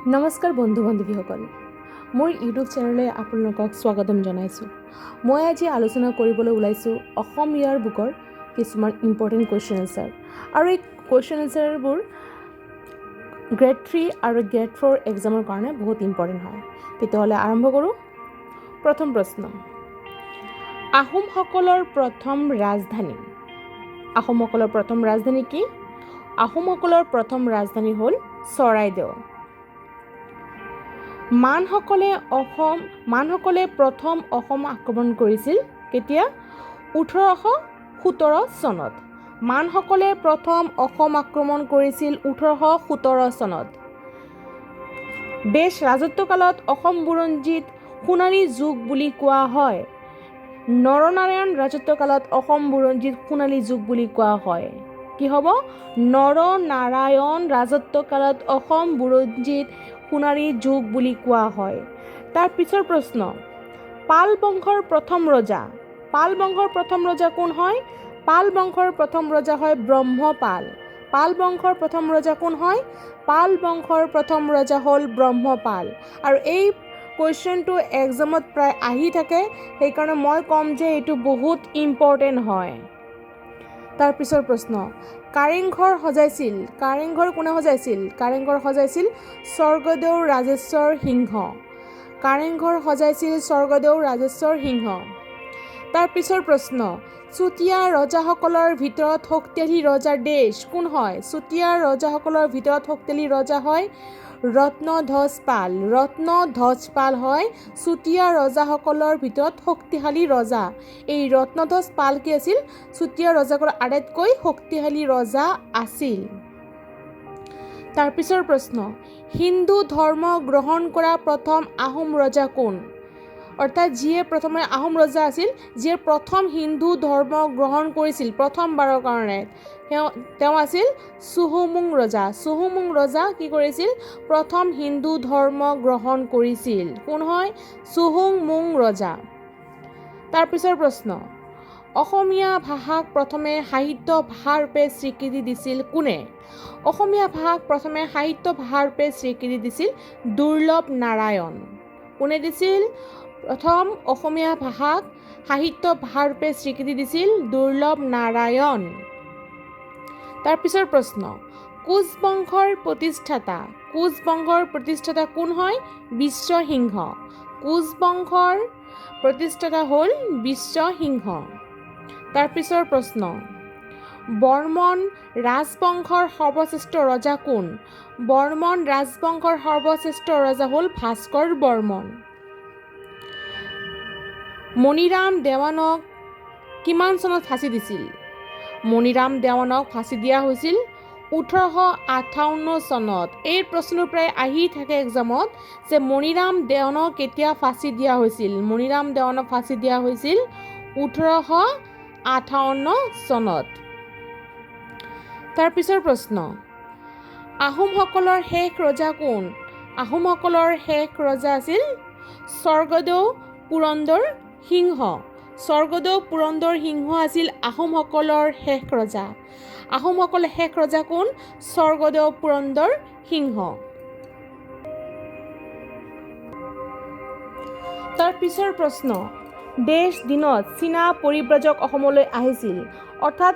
নমস্কাৰ বন্ধু বান্ধৱীসকল, মোৰ ইউটিউব চেনেললৈ আপোনালোকক স্বাগতম জনাইছোঁ। মই আজি আলোচনা কৰিবলৈ ওলাইছোঁ অসম ইয়াৰ বুকৰ কিছুমান ইম্পৰ্টেণ্ট কুৱেশ্যন এনচাৰ, আৰু এই কুৱেশ্যন এনচাৰবোৰ গ্ৰেড 3 আৰু গ্ৰেড 4 এক্সামৰ কাৰণে বহুত ইম্পৰ্টেণ্ট হয়। তেতিয়াহ'লে আৰম্ভ কৰোঁ। প্ৰথম প্ৰশ্ন, আহোমসকলৰ প্ৰথম ৰাজধানী। আহোমসকলৰ প্ৰথম ৰাজধানী কি? আহোমসকলৰ প্ৰথম ৰাজধানী হ'ল চৰাইদেউ। মানসকলে প্ৰথম অসম আক্ৰমণ কৰিছিল কেতিয়া? 1817 চনত। মানসকলে প্ৰথম অসম আক্ৰমণ কৰিছিল 1817 চনত। বেছ ৰাজত্বকালত অসম বুৰঞ্জীত সোণালী যুগ বুলি কোৱা হয়। নৰনাৰায়ণ ৰাজত্বকালত অসম বুৰঞ্জীত সোণালী যুগ বুলি কোৱা হয়। কি হ'ব? নৰনাৰায়ণ ৰাজত্বকালত অসম বুৰঞ্জীত সোণালী যুগ বুলি কোৱা হয়। তাৰ পিছৰ প্ৰশ্ন, পাল বংশৰ প্ৰথম ৰজা। পাল বংশৰ প্ৰথম ৰজা কোন হয়? পাল বংশৰ প্ৰথম ৰজা হয় ব্ৰহ্মপাল। পাল বংশৰ প্ৰথম ৰজা কোন হয়? পাল বংশৰ প্ৰথম ৰজা হ'ল ব্ৰহ্মপাল। আৰু এই কুৱেশ্যনটো এক্সামত প্ৰায় আহি থাকে, সেইকাৰণে মই ক'ম যে এইটো বহুত ইম্পৰ্টেণ্ট হয়। তাৰপিছৰ প্ৰশ্ন, কাৰেংঘৰ সজাইছিল। কাৰেংঘৰ কোনে সজাইছিল? কাৰেংঘৰ সজাইছিল স্বৰ্গদেউ ৰাজেশ্বৰ সিংহ। কাৰেংঘৰ সজাইছিল স্বৰ্গদেউ ৰাজেশ্বৰ সিংহ। তাৰপিছৰ প্ৰশ্ন, চুতীয়া ৰজাসকলৰ ভিতৰত শক্তিশালী ৰজা দেশ কোন হয়? চুতীয়া ৰজাসকলৰ ভিতৰত শক্তিশালী ৰজা হয় ৰত্নধ্বজ পাল। ৰত্নধ্বজ পাল হয় চুতীয়া ৰজাসকলৰ ভিতৰত শক্তিশালী ৰজা। এই ৰত্নধ্বজ পাল কি আছিল? চুতীয়া ৰজাসকলৰ আটাইতকৈ শক্তিশালী ৰজা আছিল। তাৰপিছৰ প্ৰশ্ন, হিন্দু ধৰ্ম গ্ৰহণ কৰা প্ৰথম আহোম ৰজা কোন? অৰ্থাৎ যিয়ে প্ৰথমে আহোম ৰজা আছিল, যিয়ে প্ৰথম হিন্দু ধৰ্ম গ্ৰহণ কৰিছিল প্ৰথমবাৰৰ কাৰণে, তেওঁ আছিল চুহুংমুং ৰজা। চুহুংমুং ৰজা কি কৰিছিল? প্ৰথম হিন্দু ধৰ্ম গ্ৰহণ কৰিছিল। কোন হয়? চুহুংমুং ৰজা। তাৰপিছৰ প্ৰশ্ন, অসমীয়া ভাষাক প্ৰথমে সাহিত্য ভাষাৰূপে স্বীকৃতি দিছিল কোনে? অসমীয়া ভাষাক প্ৰথমে সাহিত্য ভাষাৰূপে স্বীকৃতি দিছিল দুৰ্লভ নাৰায়ণ। কোনে দিছিল? প্ৰথম অসমীয়া ভাষাক সাহিত্য ভাষাৰূপে স্বীকৃতি দিছিল দুৰ্লভ নাৰায়ণ। তাৰপিছৰ প্ৰশ্ন, কোচ বংশৰ প্ৰতিষ্ঠাতা। কোচ বংশৰ প্ৰতিষ্ঠাতা কোন হয়? বিশ্বসিংহ। কোচ বংশৰ প্ৰতিষ্ঠাতা হ'ল বিশ্বসিংহ। তাৰপিছৰ প্ৰশ্ন, বৰ্মন ৰাজবংশৰ সৰ্বশ্ৰেষ্ঠ ৰজা কোন? বৰ্মন ৰাজবংশৰ সৰ্বশ্ৰেষ্ঠ ৰজা হ'ল ভাস্কৰ বৰ্মন। মণিৰাম দেৱানক কিমান চনত ফাঁচি দিছিল? মণিৰাম দেৱানক ফাঁচি দিয়া হৈছিল 1858 চনত। এই প্ৰশ্নটো প্ৰায় আহি থাকে এক্সামত যে মণিৰাম দেৱানক কেতিয়া ফাঁচি দিয়া হৈছিল? মণিৰাম দেৱানক ফাঁচি দিয়া হৈছিল 1858 চনত। তাৰপিছৰ প্ৰশ্ন, আহোমসকলৰ শেষ ৰজা কোন? আহোমসকলৰ শেষ ৰজা আছিল স্বৰ্গদেউ পুৰন্দৰ সিংহ। স্বৰ্গদেউ পুৰন্দৰ সিংহ আছিল আহোমসকলৰ শেষ ৰজা। আহোমসকলৰ শেষ ৰজা কোন? স্বৰ্গদেউ পুৰন্দৰ সিংহ। তাৰ পিছৰ প্ৰশ্ন, দেশ দিনত চীনা পৰিব্ৰাজক অসমলৈ আহিছিল। অৰ্থাৎ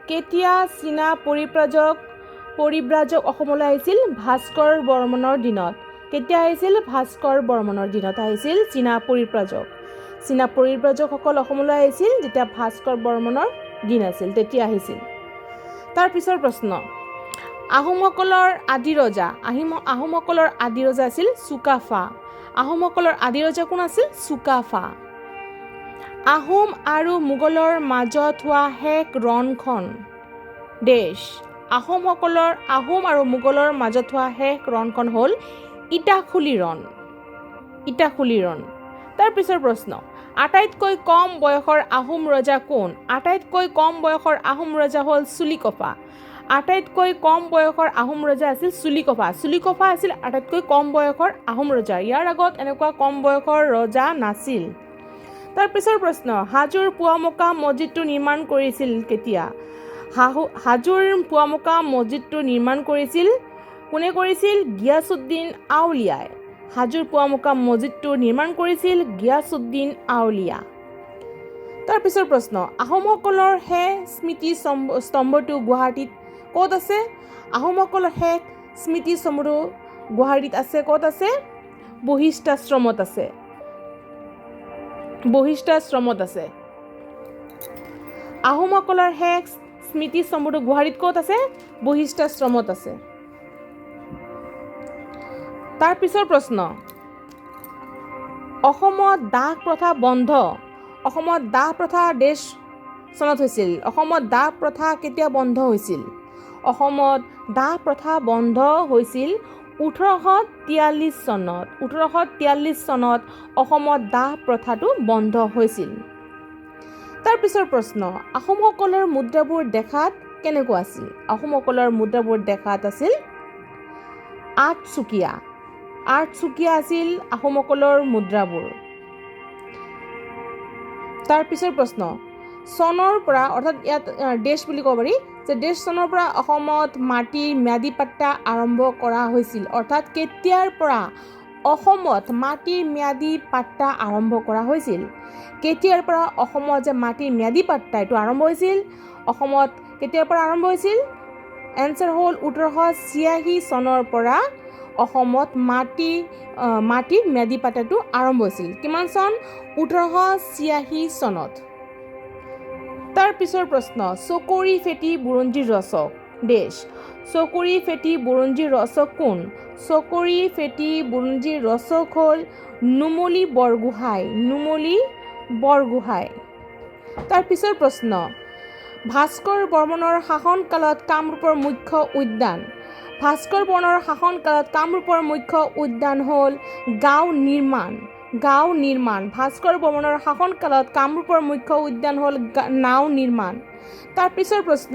কেতিয়া চীনা পৰিব্ৰাজক অসমলৈ আহিছিল? ভাস্কৰ বৰ্মনৰ দিনত। কেতিয়া আহিছিল? ভাস্কৰ বৰ্মনৰ দিনত আহিছিল চীনা পৰিব্ৰাজক। চীনা পৰিব্ৰাজকসকল অসমলৈ আহিছিল যেতিয়া ভাস্কৰ বৰ্মনৰ দিন আছিল, তেতিয়া আহিছিল। তাৰ পিছৰ প্ৰশ্ন, আহোমসকলৰ আদি ৰজা। আহোমসকলৰ আদি ৰজা আছিল চুকাফা। আহোমসকলৰ আদি ৰজা কোন আছিল? চুকাফা। আহোম আৰু মোগলৰ মাজত হোৱা শেষ ৰণখন দেশ। আহোম আৰু মোগলৰ মাজত হোৱা শেষ ৰণখন হ'ল ইটাখুলি ৰণ। ইটাখুলি ৰণ। তাৰ পিছৰ প্ৰশ্ন, আটাইতকৈ কম বয়সৰ আহোম ৰজা কোন? আটাইতকৈ কম বয়সৰ আহোম ৰজা হ'ল চুলিকফা। আটাইতকৈ কম বয়সৰ আহোম ৰজা আছিল চুলিকফা। চুলিকফা আছিল আটাইতকৈ কম বয়সৰ আহোম ৰজা। ইয়াৰ আগত এনেকুৱা কম বয়সৰ ৰজা নাছিল। তাৰ পিছৰ প্ৰশ্ন, হাজোৰ পুৱামক্কা মছজিদটো নিৰ্মাণ কৰিছিল কেতিয়া? হাজোৰ পুৱামক্কা মছজিদটো নিৰ্মাণ কৰিছিল কোনে কৰিছিল? গিয়াছুদ্দিন আউলিয়াই। হাজোৰ পুৱামুকা মছজিদটো নিৰ্মাণ কৰিছিল গিয়াছুদ্দিন আউলিয়া। তাৰপিছৰ প্ৰশ্ন, আহোমসকলৰ শেষ স্মৃতি স্তম্ভটো গুৱাহাটীত ক'ত আছে? আহোমসকলৰ শেষ স্মৃতি স্তম্ভটো গুৱাহাটীত আছে। ক'ত আছে? বশিষ্ঠাশ্ৰমত আছে। বশিষ্ঠাশ্ৰমত আছে। আহোমসকলৰ শেষ স্মৃতি স্তম্ভটো গুৱাহাটীত ক'ত আছে? বশিষ্ঠাশ্ৰমত আছে। তাৰপিছৰ প্ৰশ্ন, অসমত দাহ প্ৰথা বন্ধ। অসমত দাহ প্ৰথা দেশ চনত হৈছিল। অসমত দাহ প্ৰথা কেতিয়া বন্ধ হৈছিল? অসমত দাহ প্ৰথা বন্ধ হৈছিল 1843 চনত। 1843 চনত অসমত দাহ প্ৰথাটো বন্ধ হৈছিল। তাৰপিছৰ প্ৰশ্ন, আহোমসকলৰ মুদ্ৰাবোৰ দেখাত কেনেকুৱা আছিল? আহোমসকলৰ মুদ্ৰাবোৰ দেখাত আছিল আঠচুকীয়া। আঠচুকীয়া আছিল আহোমসকলৰ মুদ্ৰাবোৰ। তাৰপিছৰ প্ৰশ্ন, চনৰ পৰা, অৰ্থাৎ ইয়াত দেশ বুলি ক'ব পাৰি যে দেশ চনৰ পৰা অসমত মাটিৰ ম্যাদী পাট্টা আৰম্ভ কৰা হৈছিল। অৰ্থাৎ কেতিয়াৰ পৰা অসমত মাটিৰ ম্যাদী পাট্টা আৰম্ভ কৰা হৈছিল? কেতিয়াৰ পৰা অসমত যে মাটিৰ ম্যাদী পাট্টা এইটো আৰম্ভ হৈছিল? অসমত কেতিয়াৰ পৰা আৰম্ভ হৈছিল? এনচাৰ হ'ল 1886 চনৰ পৰা অসমত মাটিৰ ম্যাদী পাট্টাটো আৰম্ভ হৈছিল। কিমান চন? 1886 চনত। তাৰপিছৰ প্ৰশ্ন, চকৰি ফেটি বুৰঞ্জীৰ ৰচক দেশ। চকৰি ফেটি বুৰঞ্জীৰ ৰচক কোন? চকৰি ফেটি বুৰঞ্জীৰ ৰচক হ'ল নুমলী বৰগোহাঁই। নুমলী বৰগোহাঁই। তাৰপিছৰ প্ৰশ্ন, ভাস্কৰ বৰ্মনৰ শাসনকালত কামৰূপৰ মুখ্য উদ্যান। ভাস্কৰ বৰ্মনৰ শাসনকালত কামৰূপৰ মুখ্য উদ্যান হ'ল গাঁও নিৰ্মাণ। গাঁও নিৰ্মাণ। ভাস্কৰ বৰ্মনৰ শাসনকালত কামৰূপৰ মুখ্য উদ্যান হ'ল নাও নিৰ্মাণ। তাৰপিছৰ প্ৰশ্ন,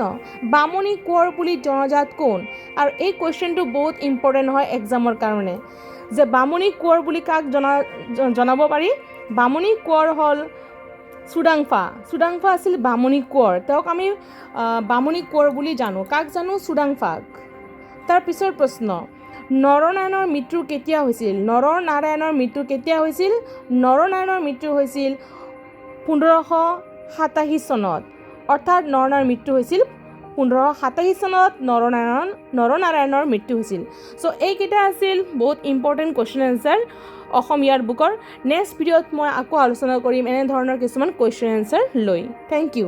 বামুণী কোঁৱৰ বুলি জনাজাত কোন? আৰু এই কুৱেশ্যনটো বহুত ইম্পৰ্টেণ্ট হয় এক্সামৰ কাৰণে, যে বামুণী কোঁৱৰ বুলি কাক জনাব পাৰি? বামুণী কোঁৱৰ হ'ল চুডাংফা। চুডাংফা আছিল বামুণী কোঁৱৰ। তেওঁক আমি বামুণী কোঁৱৰ বুলি জানো। কাক জানো? চুডাংফাক। তাৰপিছৰ প্ৰশ্ন, নৰনাৰায়ণৰ মৃত্যু কেতিয়া হৈছিল? নৰনাৰায়ণৰ মৃত্যু কেতিয়া হৈছিল? নৰনাৰায়ণৰ মৃত্যু হৈছিল 1587 চনত। অৰ্থাৎ নৰনাৰায়ণৰ মৃত্যু হৈছিল 1587 চনত নৰনাৰায়ণৰ মৃত্যু হৈছিল। চ' এইকেইটা আছিল বহুত ইম্পৰ্টেণ্ট কুৱেশ্যন এনচাৰ অসমীয়াৰ বুকৰ। নেক্সট ভিডিঅ'ত মই আকৌ আলোচনা কৰিম এনেধৰণৰ কিছুমান কুৱেশ্যন এনচাৰ লৈ। Thank U.